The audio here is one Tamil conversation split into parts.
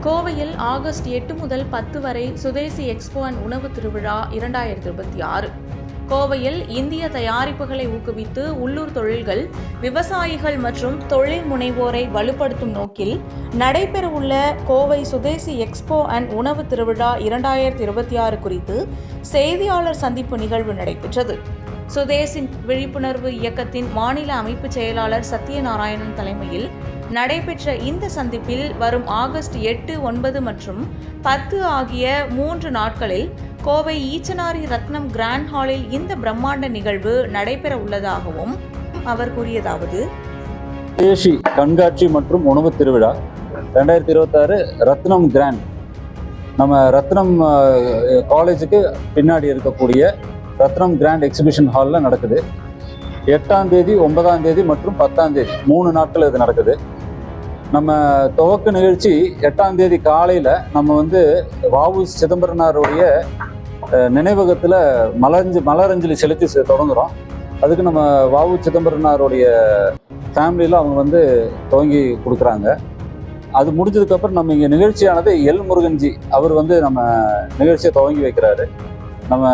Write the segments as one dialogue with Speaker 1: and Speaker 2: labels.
Speaker 1: கோவையில் ஆகஸ்ட் 8 முதல் 10 வரை சுதேசி எக்ஸ்போ அண்ட் உணவு திருவிழா 2026. கோவையில் இந்திய தயாரிப்புகளை ஊக்குவித்து உள்ளூர் தொழில்கள், விவசாயிகள் மற்றும் தொழில் முனைவோரை வலுப்படுத்தும் நோக்கில் நடைபெறவுள்ள கோவை சுதேசி எக்ஸ்போ அண்ட் உணவு திருவிழா 2026 குறித்து செய்தியாளர் சந்திப்பு நிகழ்வு நடைபெற்றது. சுதேசி விழிப்புணர்வு இயக்கத்தின் மாநில அமைப்பு செயலாளர் சத்யநாராயணன் தலைமையில் நடைபெற்ற இந்த சந்திப்பில் வரும் ஆகஸ்ட் 8, 9 மற்றும் 10 ஆகிய 3 நாட்களில் கோவை ஈச்சனாரி ரத்னம் கிராண்ட் ஹாலில் இந்த பிரம்மாண்ட நிகழ்வு நடைபெற உள்ளதாகவும் அவர் கூறியதாவது:
Speaker 2: சுதேசி கண்காட்சி மற்றும் உணவு திருவிழா 2026 ரத்னம் கிராண்ட் நம்ம ரத்னம் காலேஜுக்கு பின்னாடி இருக்கக்கூடிய ரத்னம் கிராண்ட் எக்ஸிபிஷன் ஹாலில் நடக்குது. 8ஆம் தேதி, 9ஆம் தேதி மற்றும் 10ஆம் தேதி 3 நாட்கள் இது நடக்குது. நம்ம துவக்க நிகழ்ச்சி 8ஆம் தேதி காலையில் நம்ம வ.உ. சிதம்பரனாருடைய நினைவகத்தில் மலரஞ்சலி செலுத்தி தொடங்குகிறோம். அதுக்கு நம்ம வ.உ. சிதம்பரனாருடைய ஃபேமிலியில் அவங்க துவங்கி கொடுக்குறாங்க. அது முடிஞ்சதுக்கப்புறம் நம்ம இங்கே நிகழ்ச்சியானது எல் முருகன்ஜி அவர் நம்ம நிகழ்ச்சியை துவங்கி வைக்கிறாரு. நம்ம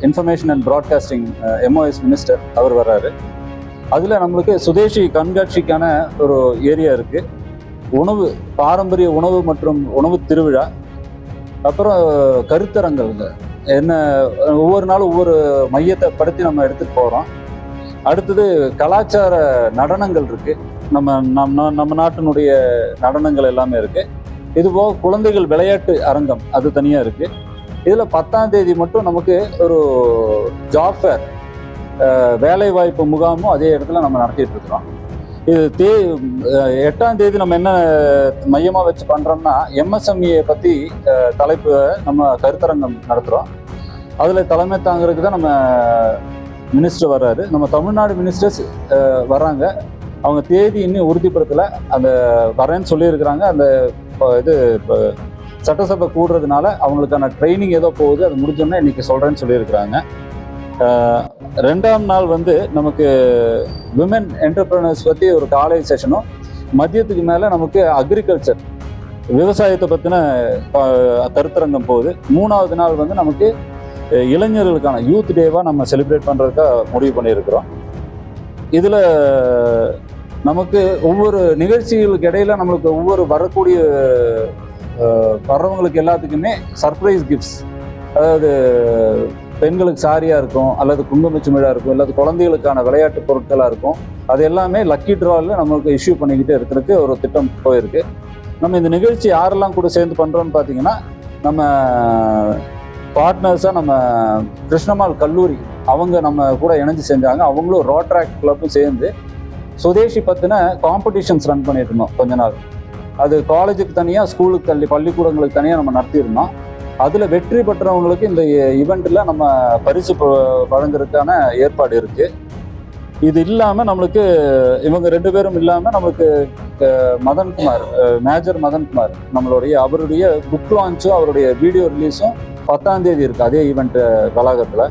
Speaker 2: information and broadcasting MOS minister அவர் வர்றாரு. அதில் நம்மளுக்கு சுதேசி கண்காட்சிக்கான ஒரு ஏரியா இருக்குது. உணவு, பாரம்பரிய உணவு மற்றும் உணவு திருவிழா, அப்புறம் கருத்தரங்கள், என்ன ஒவ்வொரு நாளும் ஒவ்வொரு மையத்தை படுத்தி நம்ம எடுத்துகிட்டு போகிறோம். அடுத்தது கலாச்சார நடனங்கள் இருக்குது. நம்ம நாட்டினுடைய நடனங்கள் எல்லாமே இருக்குது. இதுபோக குழந்தைகள் விளையாட்டு அரங்கம் அது தனியாக இருக்குது. இதில் 10ஆம் தேதி மட்டும் நமக்கு ஒரு ஜாப் ஃபேர், வேலை வாய்ப்பு முகாமும் அதே இடத்துல நம்ம நடத்திட்டு இருக்கிறோம். இது 8ஆம் தேதி நம்ம என்ன மையமாக வச்சு பண்ணுறோம்னா, MSME பற்றி தலைப்பு நம்ம கருத்தரங்கம் நடத்துகிறோம். அதில் தலைமை தாங்கிறதுக்கு தான் நம்ம மினிஸ்டர் வர்றாரு. நம்ம தமிழ்நாடு மினிஸ்டர்ஸ் வர்றாங்க. அவங்க தேதி இன்னும் உறுதிப்படுத்தலை, அந்த வரேன்னு சொல்லியிருக்கிறாங்க. அந்த இது சட்டசபை கூடுறதுனால அவங்களுக்கான ட்ரைனிங் ஏதோ போகுது, அது முடிஞ்சோன்னா இன்றைக்கி சொல்கிறேன்னு சொல்லியிருக்கிறாங்க. 2ஆம் நாள் நமக்கு விமன் என்டர்பிரனர்ஸ் பற்றி ஒரு காலை செஷனும், மதியத்துக்கு மேலே நமக்கு அக்ரிகல்ச்சர், விவசாயத்தை பற்றின கருத்தரங்கம் போகுது. 3ஆவது நாள் நமக்கு இளைஞர்களுக்கான யூத் டேவாக நம்ம செலிப்ரேட் பண்ணுறதுக்காக முடிவு பண்ணியிருக்கிறோம். இதில் நமக்கு ஒவ்வொரு நிகழ்ச்சிகளுக்கு இடையில நம்மளுக்கு ஒவ்வொரு வரக்கூடிய வர்றவங்களுக்கு எல்லாத்துக்குமே சர்ப்ரைஸ் கிஃப்ட்ஸ், அதாவது பெண்களுக்கு சாரியாக இருக்கும், அல்லது குங்குமச்சிமிழாக இருக்கும், அல்லது குழந்தைகளுக்கான விளையாட்டு பொருட்களாக இருக்கும். அது எல்லாமே லக்கி ட்ராவில் நம்மளுக்கு இஷ்யூ பண்ணிக்கிட்டே இருக்கிறதுக்கு ஒரு திட்டம் போயிருக்கு. நம்ம இந்த நிகழ்ச்சி யாரெல்லாம் கூட சேர்ந்து பண்ணுறோன்னு பார்த்தீங்கன்னா, நம்ம பார்ட்னர்ஸாக நம்ம கிருஷ்ணமால் கல்லூரி அவங்க நம்ம கூட இணைஞ்சு செஞ்சாங்க. அவங்களும் ரோட்ராக் கிளப்பும் சேர்ந்து சுதேசி பற்றின காம்படிஷன்ஸ் ரன் பண்ணிட்டு இருந்தோம் கொஞ்ச நாள். அது காலேஜுக்கு தனியாக, ஸ்கூலுக்கு பள்ளிக்கூடங்களுக்கு தனியாக நம்ம நடத்தியிருந்தோம். அதில் வெற்றி பெற்றவங்களுக்கு இந்த ஈவெண்ட்டில் நம்ம பரிசு வழங்குறதுக்கான ஏற்பாடு இருக்குது. இது இல்லாமல் நம்மளுக்கு இவங்க 2 பேரும் இல்லாமல் நம்மளுக்கு மதன்குமார், மேஜர் மதன்குமார், அவருடைய புக் லான்ச்சும் அவருடைய வீடியோ ரிலீஸும் 10ஆம் தேதி இருக்குது அதே ஈவெண்ட் வளாகத்தில்.